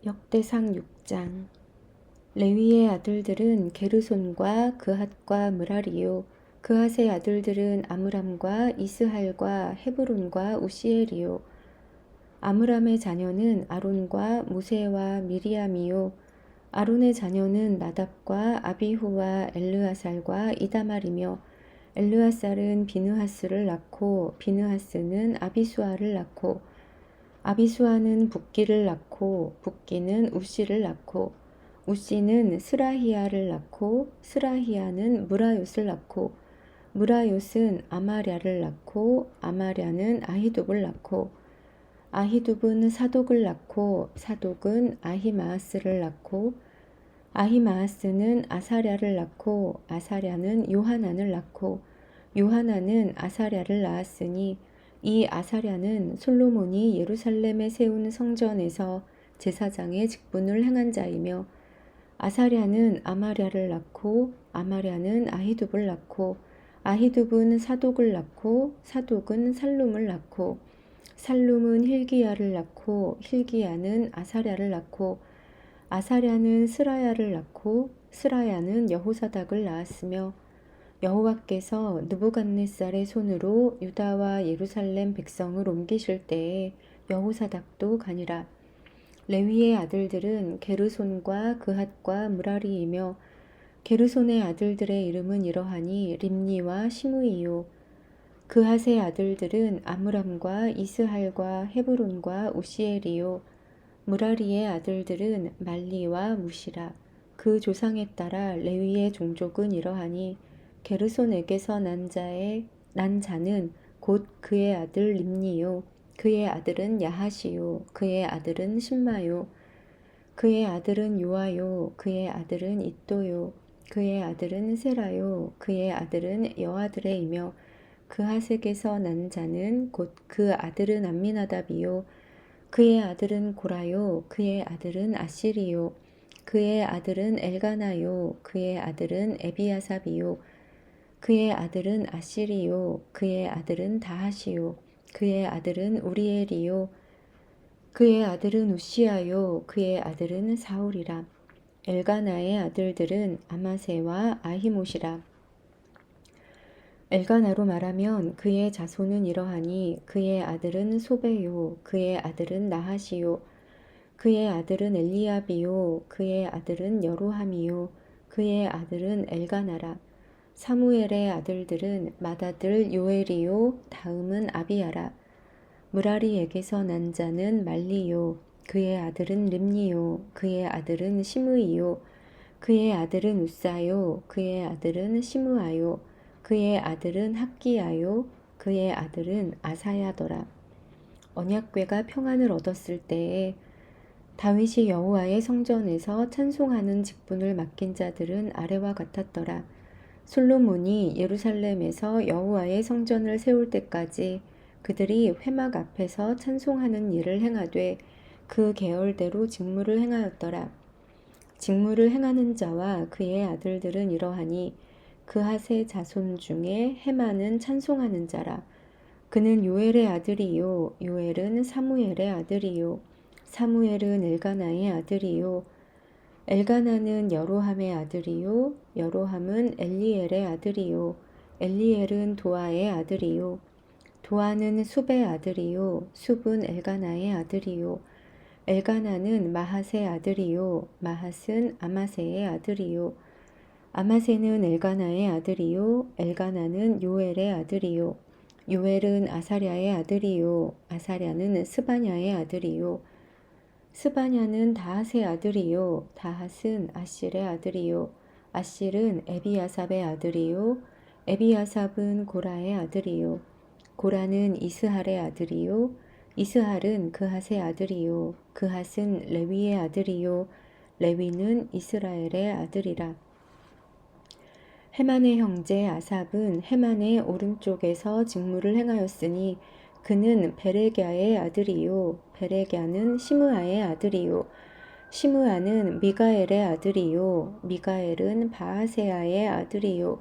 역대상 6장. 레위의 아들들은 게르손과 그핫과 므라리요. 그핫의 아들들은 아므람과 이스할과 헤브론과 우시엘이요. 아므람의 자녀는 아론과 모세와 미리암이요. 아론의 자녀는 나답과 아비후와 엘르아살과 이다말이며 엘르아살은 비느하스를 낳고 비느하스는 아비수아를 낳고 아비수아는 붓기를 낳고 붓기는 우시를 낳고 우시는 스라히야를 낳고 스라히야는 무라요스를 낳고 무라요스는 아마랴를 낳고 아마랴는 아히둡을 낳고 아히둡은 사독을 낳고 사독은 아히마아스를 낳고 아히마아스는 아사랴를 낳고 아사랴는 요하난을 낳고 요하난은 아사랴를 낳았으니 이 아사랴는 솔로몬이 예루살렘에 세운 성전에서 제사장의 직분을 행한 자이며 아사랴는 아마랴를 낳고 아마랴는 아히둡을 낳고 아히둡은 사독을 낳고 사독은 살룸을 낳고 살룸은 힐기야를 낳고 힐기야는 아사랴를 낳고 아사랴는 스라야를 낳고 스라야는 여호사닥을 낳았으며 여호와께서 느부갓네살의 손으로 유다와 예루살렘 백성을 옮기실 때에 여호사닥도 가니라. 레위의 아들들은 게르손과 그핫과 므라리이며 게르손의 아들들의 이름은 이러하니 림니와 시므이요. 그핫의 아들들은 아므람과 이스할과 헤브론과 우시엘이요. 므라리의 아들들은 말리와 무시라. 그 조상에 따라 레위의 종족은 이러하니 게르손에게서 난 자는 곧 그의 아들 림니요. 그의 아들은 야하시요. 그의 아들은 심마요. 그의 아들은 요아요. 그의 아들은 잇도요. 그의 아들은 세라요. 그의 아들은 여아드레이며 그핫에게서 난 자는 곧 그 아들은 암미나답이요. 그의 아들은 고라요. 그의 아들은 아시리요. 그의 아들은 엘가나요. 그의 아들은 에비아삽이요. 그의 아들은 아시리요. 그의 아들은 다하시요. 그의 아들은 우리엘이요. 그의 아들은 우시아요. 그의 아들은 사울이라. 엘가나의 아들들은 아마세와 아히못이라. 엘가나로 말하면 그의 자손은 이러하니 그의 아들은 소베요. 그의 아들은 나하시요. 그의 아들은 엘리압이요. 그의 아들은 여로함이요. 그의 아들은 엘가나라. 사무엘의 아들들은 맏아들 요엘이요. 다음은 아비야라. 므라리에게서 난 자는 말리요. 그의 아들은 림니요. 그의 아들은 시므이요. 그의 아들은 우사요. 그의 아들은 시므아요. 그의 아들은 학기야요. 그의 아들은 아사야더라. 언약궤가 평안을 얻었을 때에 다윗이 여호와의 성전에서 찬송하는 직분을 맡긴 자들은 아래와 같았더라. 솔로몬이 예루살렘에서 여호와의 성전을 세울 때까지 그들이 회막 앞에서 찬송하는 일을 행하되 그 계열대로 직무를 행하였더라. 직무를 행하는 자와 그의 아들들은 이러하니 그핫의 자손 중에 헤만은 찬송하는 자라. 그는 요엘의 아들이요. 요엘은 사무엘의 아들이요. 사무엘은 엘가나의 아들이요. 엘가나는 여로함의 아들이요. 여로함은 엘리엘의 아들이요. 엘리엘은 도아의 아들이요. 도아는 숲의 아들이요. 숲은 엘가나의 아들이요. 엘가나는 마핫의 아들이요. 마핫은 아마세의 아들이요. 아마세는 엘가나의 아들이요. 엘가나는 요엘의 아들이요. 요엘은 아사랴의 아들이요. 아사랴는 스바냐의 아들이요. 스바냐는 다핫의 아들이요. 다핫은 아실의 아들이요. 아실은 에비아삽의 아들이요. 에비아삽은 고라의 아들이요. 고라는 이스할의 아들이요. 이스할은 그핫의 아들이요. 그핫은 레위의 아들이요. 레위는 이스라엘의 아들이라. 헤만의 형제 아삽은 헤만의 오른쪽에서 직무를 행하였으니 그는 베레갸의 아들이요. 베레갸는 시므아의 아들이요. 시므아는 미가엘의 아들이요. 미가엘은 바아세아의 아들이요.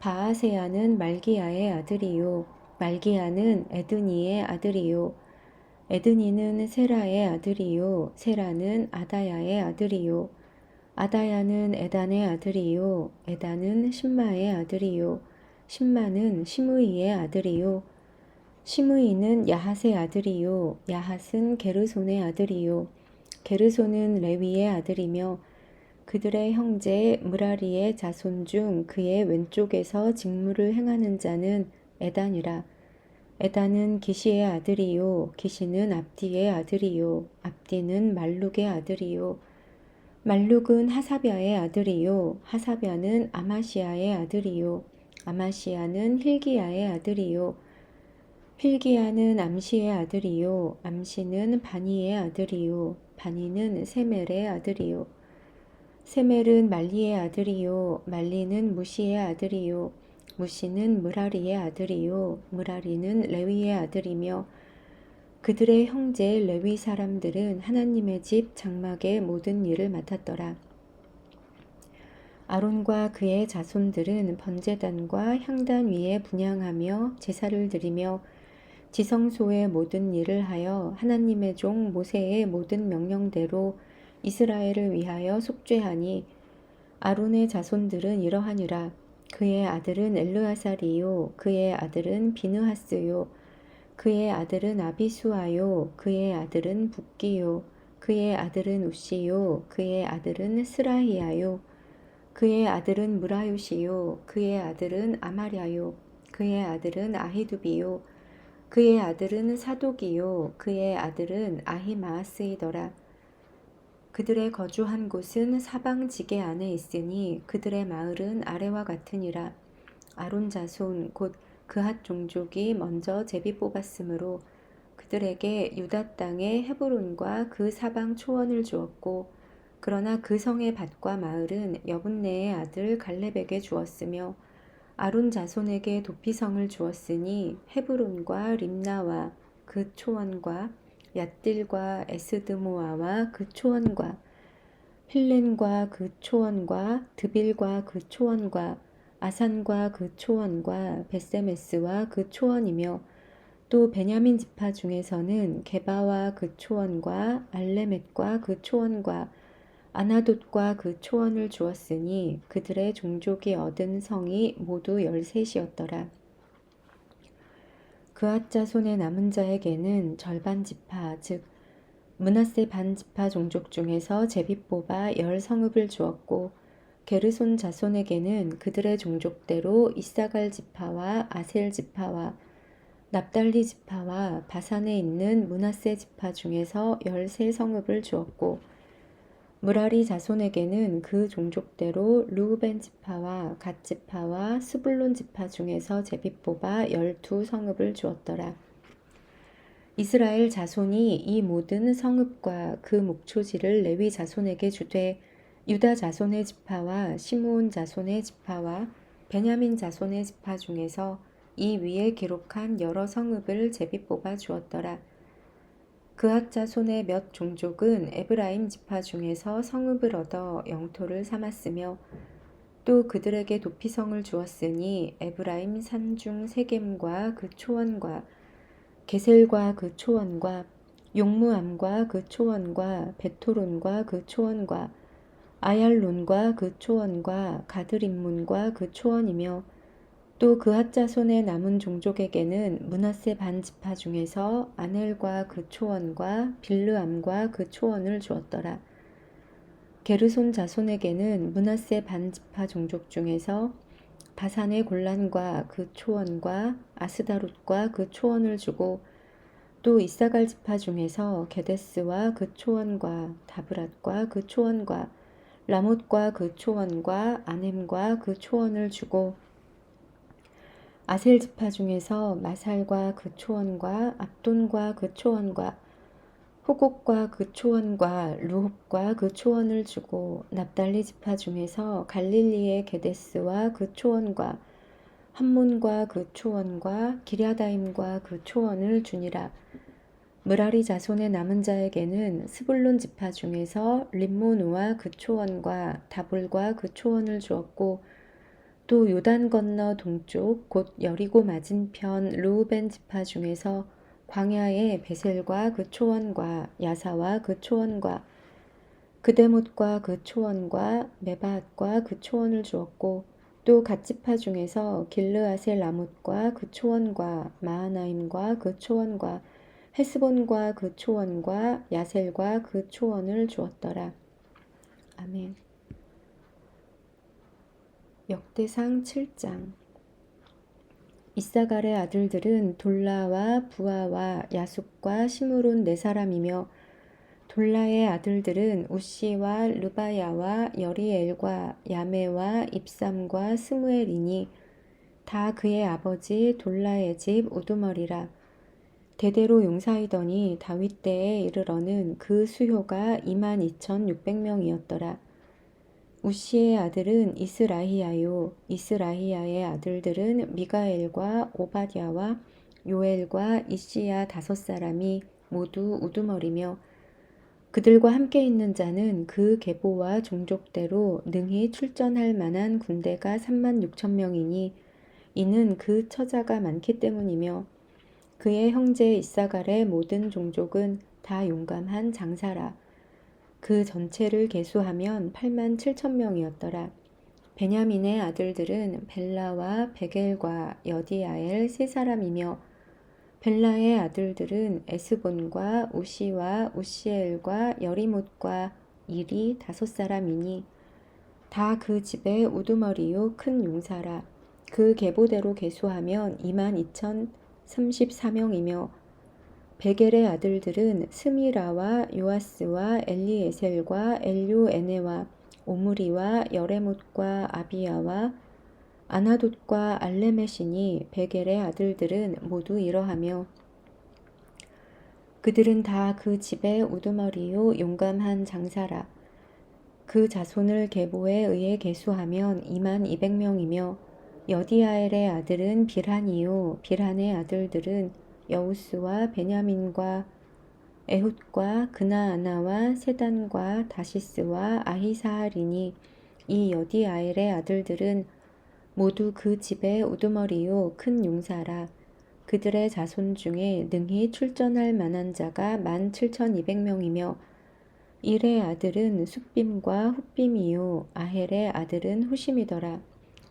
바아세아는 말기야의 아들이요. 말기야는 에드니의 아들이요. 에드니는 세라의 아들이요 세라는 아다야의 아들이요 아다야는 에단의 아들이요 에단은 심마의 아들이요 심마는 시므이의 아들이요 시므이는 야핫의 아들이요 야핫은 게르손의 아들이요 게르손은 레위의 아들이며 그들의 형제 무라리의 자손 중 그의 왼쪽에서 직무를 행하는 자는 에단이라. 에단은 기시의 아들이요 기시는 압디의 아들이요 압디는 말룩의 아들이요 말룩은 하사랴의 아들이요 하사랴는 아마시아의 아들이요 아마시아는 힐기야의 아들이요 힐기야는 암시의 아들이요 암시는 바니의 아들이요 바니는 세멜의 아들이요 세멜은 말리의 아들이요 말리는 무시의 아들이요 무시는 무라리의 아들이요 무라리는 레위의 아들이며 그들의 형제 레위 사람들은 하나님의 집 장막의 모든 일을 맡았더라. 아론과 그의 자손들은 번제단과 향단 위에 분향하며 제사를 드리며 지성소의 모든 일을 하여 하나님의 종 모세의 모든 명령대로 이스라엘을 위하여 속죄하니 아론의 자손들은 이러하니라. 그의 아들은 엘르아살이요 그의 아들은 비느하스요 그의 아들은 아비수아요 그의 아들은 붓기요 그의 아들은 우시요 그의 아들은 스라히야요 그의 아들은 무라요시요 그의 아들은 아마랴요 그의 아들은 아히두비요 그의 아들은 사독이요 그의 아들은 아히마아스이더라. 그들의 거주한 곳은 사방 지게 안에 있으니 그들의 마을은 아래와 같으니라. 아론 자손 곧 그핫 종족이 먼저 제비 뽑았으므로 그들에게 유다 땅의 헤브론과 그 사방 초원을 주었고 그러나 그 성의 밭과 마을은 여분네의 아들 갈렙에게 주었으며 아론 자손에게 도피성을 주었으니 헤브론과 림나와 그 초원과 얏딜과 에스드모아와 그 초원과 필렌과 그 초원과 드빌과 그 초원과 아산과 그 초원과 베세메스와 그 초원이며 또 베냐민 지파 중에서는 게바와 그 초원과 알레멧과 그 초원과 아나돗과 그 초원을 주었으니 그들의 종족이 얻은 성이 모두 13이었더라. 그앗 자손의 남은 자에게는 절반 지파 즉 므낫세 반 지파 종족 중에서 제비 뽑아 10성읍을 주었고 게르손 자손에게는 그들의 종족대로 이사갈 지파와 아셀 지파와 납달리 지파와 바산에 있는 므낫세 지파 중에서 13성읍을 주었고 무라리 자손에게는 그 종족대로 르우벤 지파와 갓 지파와 스불론 지파 중에서 제비 뽑아 12성읍을 주었더라. 이스라엘 자손이 이 모든 성읍과 그 목초지를 레위 자손에게 주되 유다 자손의 지파와 시므온 자손의 지파와 베냐민 자손의 지파 중에서 이 위에 기록한 여러 성읍을 제비 뽑아 주었더라. 그앗 자손의 몇 종족은 에브라임 지파 중에서 성읍을 얻어 영토를 삼았으며 또 그들에게 도피성을 주었으니 에브라임 산중 세겜과 그 초원과 게셀과 그 초원과 용무암과 그 초원과 베토론과 그 초원과 아얄론과 그 초원과 가드림문과 그 초원이며 또 그앗 자손의 남은 종족에게는 므낫세 반 지파 중에서 아넬과 그 초원과 빌르암과 그 초원을 주었더라. 게르손 자손에게는 므낫세 반 지파 종족 중에서 바산의 골란과 그 초원과 아스다롯과 그 초원을 주고 또 이사갈 지파 중에서 게데스와 그 초원과 다브랏과 그 초원과 라못과 그 초원과 아넴과 그 초원을 주고 아셀 지파 중에서 마살과 그 초원과 압돈과 그 초원과 후곡과 그 초원과 루홉과 그 초원을 주고 납달리 지파 중에서 갈릴리의 게데스와 그 초원과 함몬과 그 초원과 기랴다임과 그 초원을 주니라. 무라리 자손의 남은 자에게는 스불론 지파 중에서 림모누와 그 초원과 다볼과 그 초원을 주었고 또 요단 건너 동쪽 곧 여리고 맞은편 르우벤 지파 중에서 광야에 베셀과 그 초원과 야사와 그 초원과 그데못과 그 초원과 메바앗과 그 초원을 주었고 또 갓지파 중에서 길르앗의 라못과 그 초원과 마하나임과 그 초원과 헤스본과 그 초원과 야셀과 그 초원을 주었더라. 아멘. 역대상 7장. 이사갈의 아들들은 돌라와 부하와 야숫과 시므론 네 사람이며 돌라의 아들들은 우시와 르바야와 여리엘과 야메와 입삼과 스무엘이니 다 그의 아버지 돌라의 집 우두머리라. 대대로 용사이더니 다윗 때에 이르러는 그 수효가 22,600명이었더라. 우시의 아들은 이스라히야요. 이스라히야의 아들들은 미가엘과 오바댜와 요엘과 이시야 5사람이 모두 우두머리며 그들과 함께 있는 자는 그 계보와 종족대로 능히 출전할 만한 군대가 36,000명이니 이는 그 처자가 많기 때문이며 그의 형제 이사갈의 모든 종족은 다 용감한 장사라. 그 전체를 계수하면 87,000명이었더라. 베냐민의 아들들은 벨라와 베겔과 여디아엘 세 사람이며 벨라의 아들들은 에스본과 우시와 우시엘과 여리못과 일이 5사람이니 다 그 집의 우두머리요 큰 용사라. 그 계보대로 계수하면 22,034명이며 베겔의 아들들은 스미라와 요아스와 엘리에셀과 엘요에네와 오므리와 여레못과 아비야와 아나돗과 알레메시니 베겔의 아들들은 모두 이러하며 그들은 다 그 집의 우두머리요 용감한 장사라. 그 자손을 계보에 의해 계수하면 22,000명이며 여디아엘의 아들은 빌한이요 빌한의 아들들은 여우스와 베냐민과 에훗과 그나아나와 세단과 다시스와 아히사할이니 이 여디아엘의 아들들은 모두 그 집의 우두머리요 큰 용사라. 그들의 자손 중에 능히 출전할 만한 자가 17,200명이며 일의 아들은 숫빔과 훗빔이요 아헬의 아들은 후심이더라.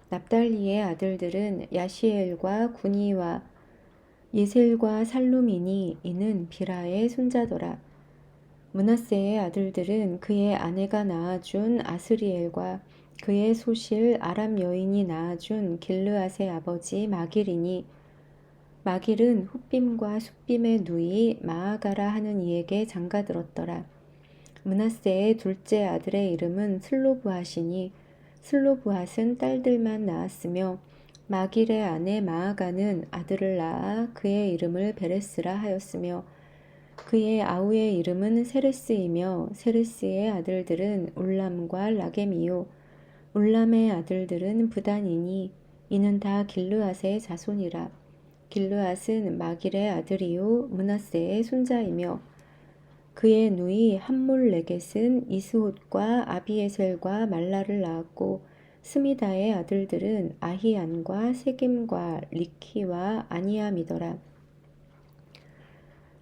납달리의 아들들은 야시엘과 구니와 예셀과 살룸이니 이는 비라의 손자더라. 므낫세의 아들들은 그의 아내가 낳아준 아스리엘과 그의 소실 아람 여인이 낳아준 길르앗의 아버지 마길이니 마길은 훗빔과 숫빔의 누이 마아가라 하는 이에게 장가들었더라. 므낫세의 둘째 아들의 이름은 슬로브핫이니 슬로브핫은 딸들만 낳았으며 마길의 아내 마아가는 아들을 낳아 그의 이름을 베레스라 하였으며 그의 아우의 이름은 세레스이며 세레스의 아들들은 울람과 라겜이요 울람의 아들들은 부단이니 이는 다 길르앗의 자손이라. 길르앗은 마길의 아들이요 므낫세의 손자이며 그의 누이 함몰레겟은 이스홑과 아비에셀과 말라를 낳았고 스미다의 아들들은 아히안과 세겜과 리키와 아니암이더라.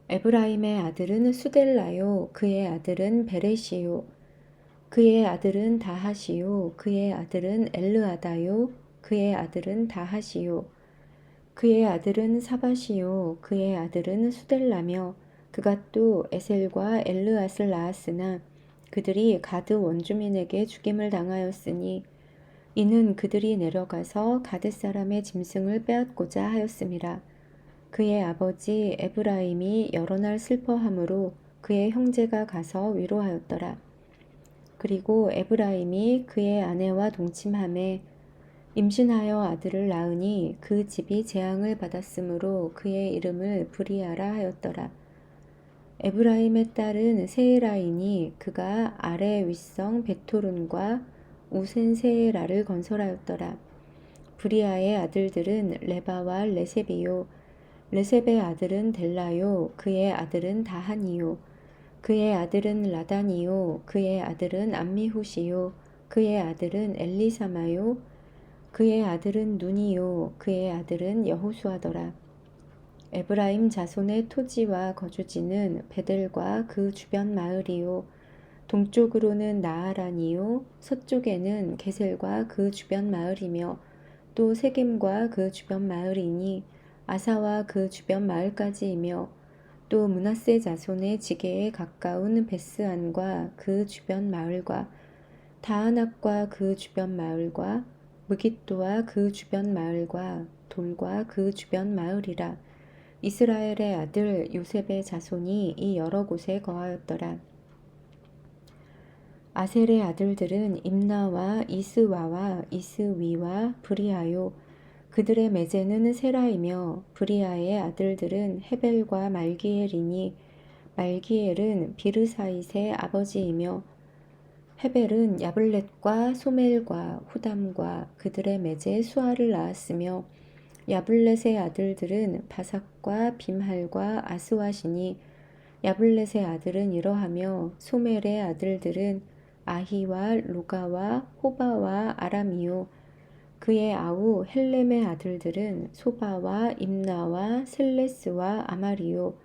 에브라임의 아들은 수델라요 그의 아들은 베레시요 그의 아들은 다하시요 그의 아들은 엘르아다요 그의 아들은 다하시요 그의 아들은 사바시요 그의 아들은 수델라며 그가 또 에셀과 엘르앗을 낳았으나 그들이 가드 원주민에게 죽임을 당하였으니 이는 그들이 내려가서 가드 사람의 짐승을 빼앗고자 하였음이라. 그의 아버지 에브라임이 여러 날 슬퍼함으로 그의 형제가 가서 위로하였더라. 그리고 에브라임이 그의 아내와 동침함에 임신하여 아들을 낳으니 그 집이 재앙을 받았으므로 그의 이름을 브리아라 하였더라. 에브라임의 딸은 세에라이니 그가 아래 윗성 베토른과 우센세에라를 건설하였더라. 브리아의 아들들은 레바와 레셉이요 레셉의 아들은 델라요 그의 아들은 다한이요 그의 아들은 라단이요 그의 아들은 암미훗이요 그의 아들은 엘리사마요 그의 아들은 눈이요 그의 아들은 여호수아더라. 에브라임 자손의 토지와 거주지는 베델과 그 주변 마을이요 동쪽으로는 나아란이요 서쪽에는 게셀과 그 주변 마을이며 또 세겜과 그 주변 마을이니 아사와 그 주변 마을까지이며 또 므낫세 자손의 지게에 가까운 베스안과 그 주변 마을과 다아낙과 그 주변 마을과 무깃도와 그 주변 마을과 돌과 그 주변 마을이라. 이스라엘의 아들 요셉의 자손이 이 여러 곳에 거하였더라. 아셀의 아들들은 임나와 이스와와 이스위와 브리아요. 그들의 매제는 세라이며 브리아의 아들들은 헤벨과 말기엘이니 말기엘은 비르사잇의 아버지이며 헤벨은 야블렛과 소멜과 후담과 그들의 매제 수아를 낳았으며 야블렛의 아들들은 바삭과 빔할과 아스와시니 야블렛의 아들은 이러하며 소멜의 아들들은 아히와 로가와 호바와 아람이요 그의 아우 헬렘의 아들들은 소바와 임나와 셀레스와 아마리요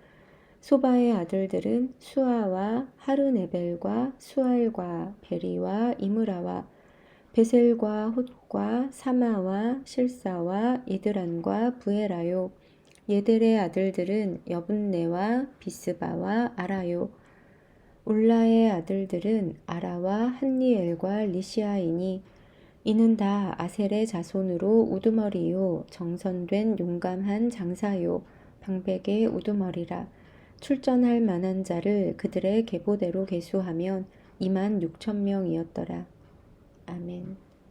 소바의 아들들은 수아와 하르네벨과 수알과 베리와 이므라와 베셀과 홑과 사마와 실사와 이드란과 부에라요 예델의 아들들은 여분네와 비스바와 아라요 울라의 아들들은 아라와 한니엘과 리시아이니 이는 다 아셀의 자손으로 우두머리요 정선된 용감한 장사요 방백의 우두머리라. 출전할 만한 자를 그들의 계보대로 계수하면 26,000명이었더라. 아멘.